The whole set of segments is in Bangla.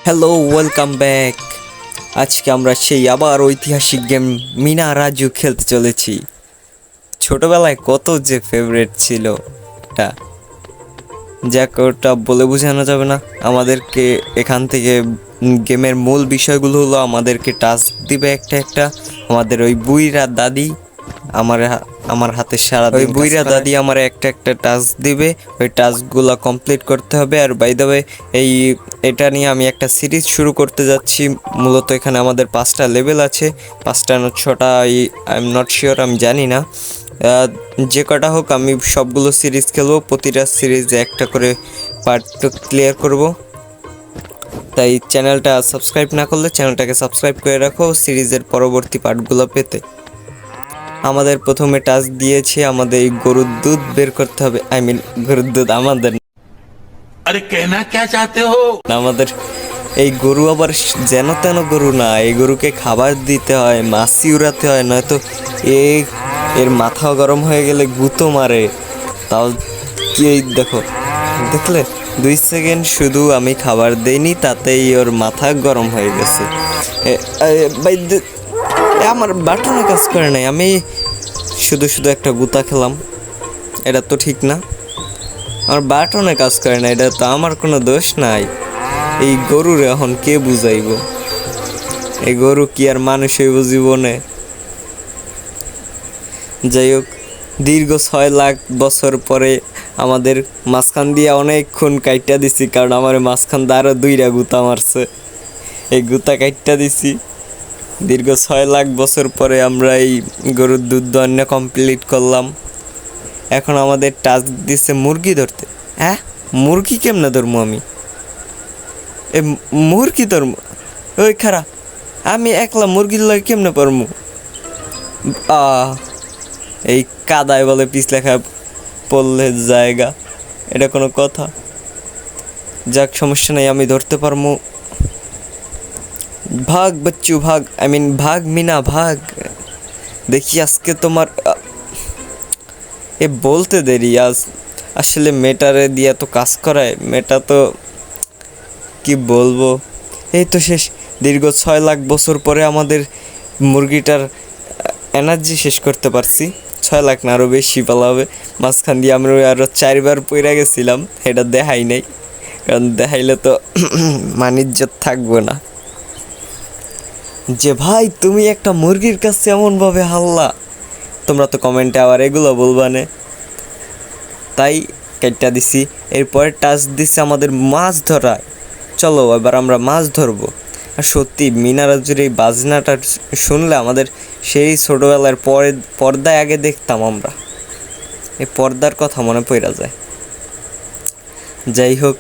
Hello, welcome back. আজকে আমরা সেই আবার ঐতিহাসিক গেম মিনা রাজু খেলতে চলেছি। ছোটবেলায় কত যে ফেভারিট ছিল এটা, যাক ওটা বলে বোঝানো যাবে না। আমাদেরকে এখান থেকে গেমের মূল বিষয়গুলো হলো আমাদেরকে টাস্ক দিবে একটা একটা। আমাদের ওই বুইরা দাদি আমার আমার হাতে সারা ওই বুইরা দাদি আমার একটা একটা টাস্ক দিবে। ওই টাস্কগুলো কমপ্লিট করতে হবে। আর বাই দ্য ওয়ে এটা নিয়ে আমি একটা সিরিজ শুরু করতে যাচ্ছি। মূলত এখানে আমাদের 5টা লেভেল আছে, 5টা না 6টা, আই এম নট শিওর, আমি জানি না। যে কটা হোক আমি সবগুলো সিরিজ খেলবো, প্রতিটা সিরিজে একটা করে পার্ট ক্লিয়ার করব। তাই চ্যানেলটা সাবস্ক্রাইব না করলে চ্যানেলটাকে সাবস্ক্রাইব করে রাখো সিরিজের পরবর্তী পার্টগুলো পেতে। আমাদের প্রথমে টাস্ক দিয়েছে আমাদের এই গরুর দুধ বের করতে হবে। আই মিন গরুর দুধ আমাদের, अरे कहना क्या चाहते हो? আমাদের এই গরু আবার যেন তেন গরু না। এই গরুকে খাবার দিতে হয়, মাছি উড়াতে হয়, নয়তো এর মাথা গরম হয়ে গেলে গুঁতো মারে। তাও কি এই দেখো, দেখলে 2 সেকেন্ড শুধু আমি খাবার দেইনি, তাতেই ওর মাথা গরম হয়ে গেছে। ভাই আমার বাটনে কাজ করে নাই, আমি শুধু শুধু একটা গুতা খেলাম। এটা তো ঠিক না, আমার বাটনে কাজ করে না, এটা তো আমার কোনো দোষ নাই। এই গরুর এখন কে বুঝাইব? এই গরু কি আর মানুষ হইব জীবনে? যাই হোক, দীর্ঘ 6 লাখ বছর পরে আমাদের মাঝখান দিয়ে অনেকক্ষণ কাইটা দিছি, কারণ আমার মাঝখান দিয়ে আরও 2টা গুতা মারছে। এই গুতা কাইটা দিছি। দীর্ঘ 6 লাখ বছর পরে আমরা এই গরুর দুধ দহন কমপ্লিট করলাম। এখন আমাদের টাস্ক দিচ্ছে মুরগি ধরতে। হ্যাঁ, মুরগি কেমনে ধরবো আমি? এ মুরগি ধরবো? ওই খারা, আমি একলা মুরগির লাগে কেমনে পারবো? এই কাদায় বলে পিছলেখা পড়লে জায়গা, এটা কোনো কথা? যাক, সমস্যা নেই, আমি ধরতে পারবো। ভাগ বচ্চু ভাগ, আই মিন ভাগ মিনা ভাগ। দেখি আজকে তোমার বলতে দেরি। আসলে মেটারে দিয়ে তো কাজ করায়, মেটা তো কি বলবো। এই তো শেষ। দীর্ঘ 6 লাখ বছর পরে আমাদের মুরগিটার এনার্জি শেষ করতে পারছি। 6 লাখ না, আরও বেশি পালা হবে। মাঝখান দিয়ে আমরা আরও 4বার পইরা গেছিলাম, এটা দেখাই নাই, কারণ দেখাইলে তো মানিজ্যত থাকবো না। যে ভাই তুমি একটা মুরগির কাছে এমনভাবে হাল্লা, তোমরা তো কমেন্টে আবার এগুলো বলবানে, তাই কেটটা দিছি। এরপরে টাচ দিচ্ছে আমাদের মাছ ধরায়। চলো এবার আমরা মাছ ধরবো। আর সত্যি মিনা রাজুর এই বাজনাটা শুনলে আমাদের সেই ছোটোবেলার পর্দায় আগে দেখতাম আমরা, এই পর্দার কথা মনে পড়া যায়। যাই হোক,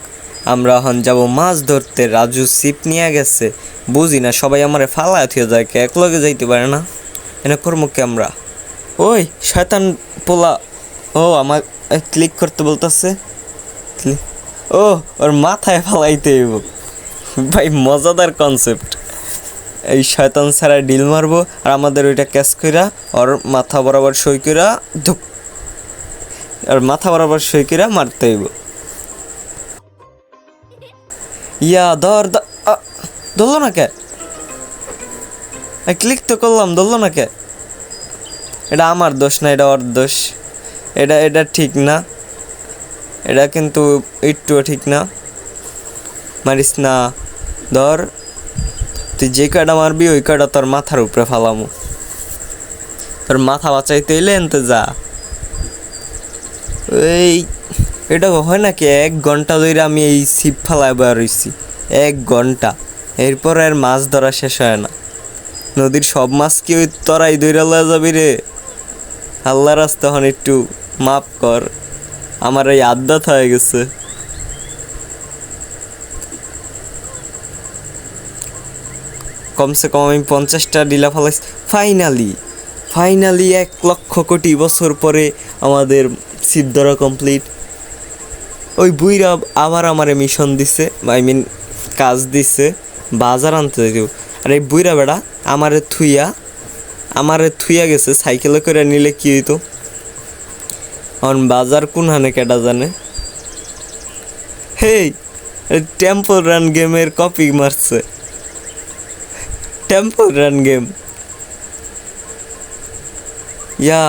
আমরা এখন যাব মাছ ধরতে। রাজু ছিপ নিয়ে গেছে, বুঝি না, সবাই আমারে ফালায় থিয়ে যায়, কে একলগে যাইতে পারে না। এনে কর্মকে আমরা ওই শয়তান পোলা, ও আমার ক্লিক করতে বলতেছে। ও ওর মাথায় ফালাইতে হইব। ভাই মজাদার কনসেপ্ট। এই শয়তান ছাড়া ডিল মারবো, আর আমাদের ওইটা ক্যাচ কইরা ওর মাথা বরাবর সই কইরা ধুপ, আর মাথা বরাবর সই কইরা মারতে হইব। ইয়া ধর, ধরলো না কে? ক্লিক তো করলাম, ধরলো না কে? এটা আমার দোষ না, এটা ওর দোষ। এটা ঠিক না, এটা কিন্তু একটুও ঠিক না। মারিস না, ধর। তুই যে কয়টা মারবি ওই কয়টা তোর মাথার উপরে ফালামু। তোর মাথা বাঁচাইতে এলে এনতে যা। এই এটা হয় নাকি? 1 ঘন্টা ধরে আমি এই ছিপ ফালায় বার হইছি, 1 ঘন্টা। এরপর আর মাছ ধরা শেষ হয় না। নদীর সব মাছ কি ওই তরাই ধরে লয়ে যাবি রে? আল্লাহ রাস্তা, এখন একটু মাফ কর, আমার এই আদ্যাত হয়ে গেছে। কমসে কম আমি 50টা ডিলা ফালাইছি। ফাইনালি 1 লক্ষ কোটি বছর পরে আমাদের ছিপ ধরা কমপ্লিট। ওই বুইরা আবার আমারে মিশন দিছে, আই মিন কাজ দিছে, বাজার আনতে দিব। আর এই বুইরা বেড়া আমারে থুইয়া গেছে। সাইকেলে করে নিলে কি হইতো? এখন বাজার কোন হানে কেটা জানে? হেই টেম্পল রান গেমের কপি মারছে। টেম্পল রান গেম ইয়া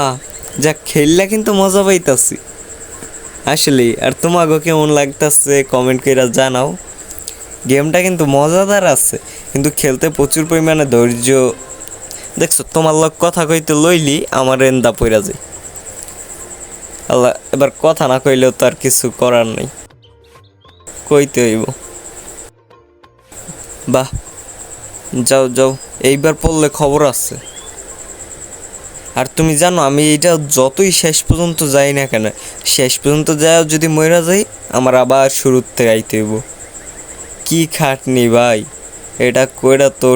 যা খেললে কিন্তু মজা পাইতাছি আসলে। আর তোমাকে কেমন লাগতাছে কমেন্ট করে জানাও। গেমটা কিন্তু মজাদার আছে, কিন্তু খেলতে প্রচুর পরিমাণে ধৈর্য। দেখছো তোমার লোক কথা কইতে লইলি আমার এন্দা পইরা যায়। আল্লাহ, এবার কথা না কইলেও তো আর কিছু করার নেই, কইতে হইব। বাহ, যাও যাও, এইবার পড়লে খবর আছে। আর তুমি জানো আমি এইটা যতই শেষ পর্যন্ত যাই না কেন, শেষ পর্যন্ত যাও যদি মইরা যাই আমার আবার শুরুর থেকে আইতে হইব। কি খাটনি ভাই, এটা কইরা তো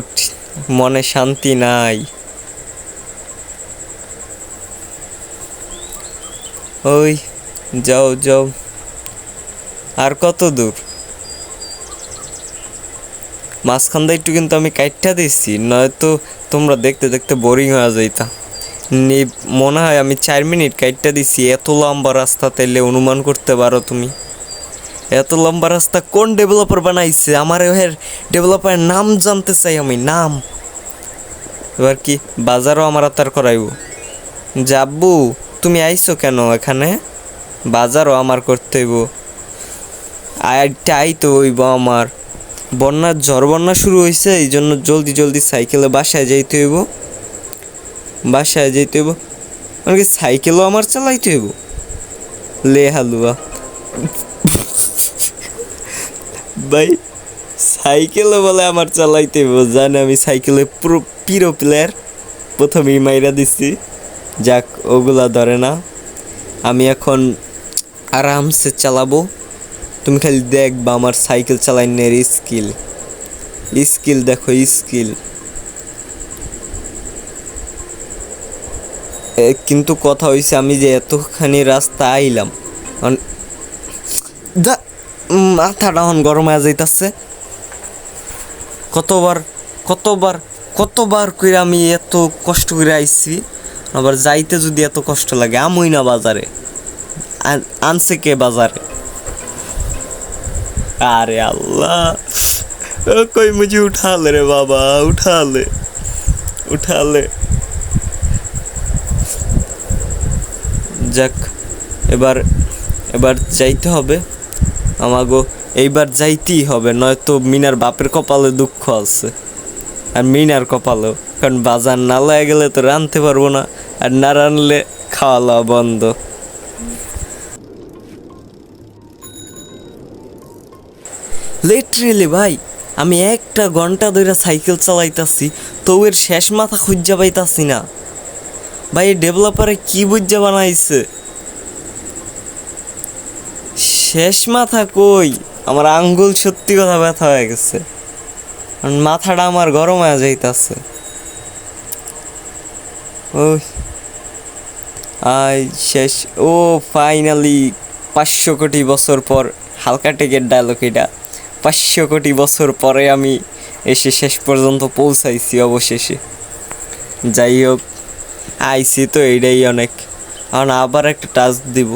মনে শান্তি নাই। ওই যাও যাও, আর কত দূর? মাঝখান দিয়ে একটু কিন্তু আমি কাইটটা দিছি, নয়তো তোমরা দেখতে দেখতে বোরিং হয়ে যাইতা। মনে হয় আমি 4 মিনিট কাইটটা দিছি। এত লম্বা রাস্তা তাইলে অনুমান করতে পারো তুমি, এত লম্বা রাস্তা কোন ডেভেলপার বানাইছে? আমার এর ডেভেলপারের নাম জানতে চাই আমি, নাম। এবার কি বাজারও আমার আতার করাইব? যাব্বু তুমি আইছো কেন এখানে? বাজারও আমার করতে হইব, আইতে হইব আমার। বন্যার ঝড় বন্যা শুরু হয়েছে, এই জন্য জলদি জলদি সাইকেলে বাসায় যাইতে হইব, বাসায় যাইতে হইব। মানে কি সাইকেলও আমার চালাইতে হইব? লে হালুয়া ভাই, সাইকেলও বলে আমার চালাইতে হইব? জানে আমি সাইকেলে পুরো পিরো প্লেয়ার, প্রথমেই মাইরা দিচ্ছি। যাক, ওগুলা ধরে না, আমি এখন আরামসে চালাবো। তুমি খালি দেখবা আমার সাইকেল চালাইনের স্কিল, স্কিল দেখো, স্কিল। কিন্তু কথা হয়েছে আমি যে এতখানি রাস্তা আইলাম, মাথাটা এখন গরম হয়ে যাইতাছে। কতবার কতবার কতবার করে আমি এত কষ্ট করে আইছি, আবার যাইতে যদি এত কষ্ট লাগে। আমই না বাজারে, আনছে কে বাজারে? আরে আল্লাহ, কই মুঝে উঠা ले রে বাবা, উঠা ले, উঠা ले। যাক, এবার এবার যাইতে হবে আমাগো, এইবার যাইতেই হবে, নয়তো মিনার বাপের কপালে দুঃখ আছে, আর মিনার কপালেও। কারণ বাজার না লয়ে গেলে তো রানতে পারবো না, আর না রানলে খাওয়া দাওয়া বন্ধ। লিটারেলি ভাই, আমি 1 ঘন্টা ধরে সাইকেল চালাইতাছি, তো এর শেষ মাথা খুঁজা পাইতাছি না ভাই। ডেভেলপারে কি বুঝা বানাইছে? শেষ মাথা কই? আমার আঙ্গুল সত্যি কথা ব্যথা হয়ে গেছে, মাথাটা আমার গরম হয়ে যাইতাছে। ওই আই শেষ, ও ফাইনালি 500 কোটি বছর পর, হালকা টেকের ডায়লগ এটা, 500 কোটি বছর পরে আমি এসে শেষ পর্যন্ত পৌঁছাইছি অবশেষে। যাই হোক, আইসি তো এইটাই অনেক। এখন আবার একটা টাস্ক দিব,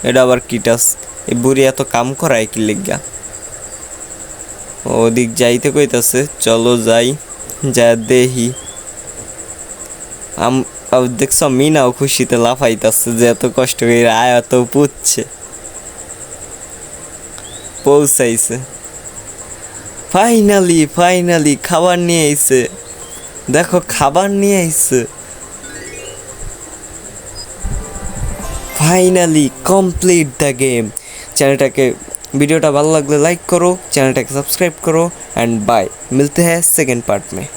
এটা আবার কি টাস্ক? এই বুড়ি এত কাম করায় কি লিগা? ওদিক যাইতে কইতাছে, চলো যাই, যা দেখি। দেখছ মিনাও খুশিতে লাফাইতাছে যে এত কষ্ট করে আয় এত পুচ্ছে, পৌঁছাইছে ফাইনালি। ফাইনালি খাবার নিয়ে আইছে, দেখো খাবার নিয়ে আইছে। Finally complete the game. চ্যানেলটাকে, ভিডিওটা ভালো লাগলে লাইক करो, चैनल को सब्सक्राइब करो एंड बाय। मिलते हैं सेकेंड पार्ट में।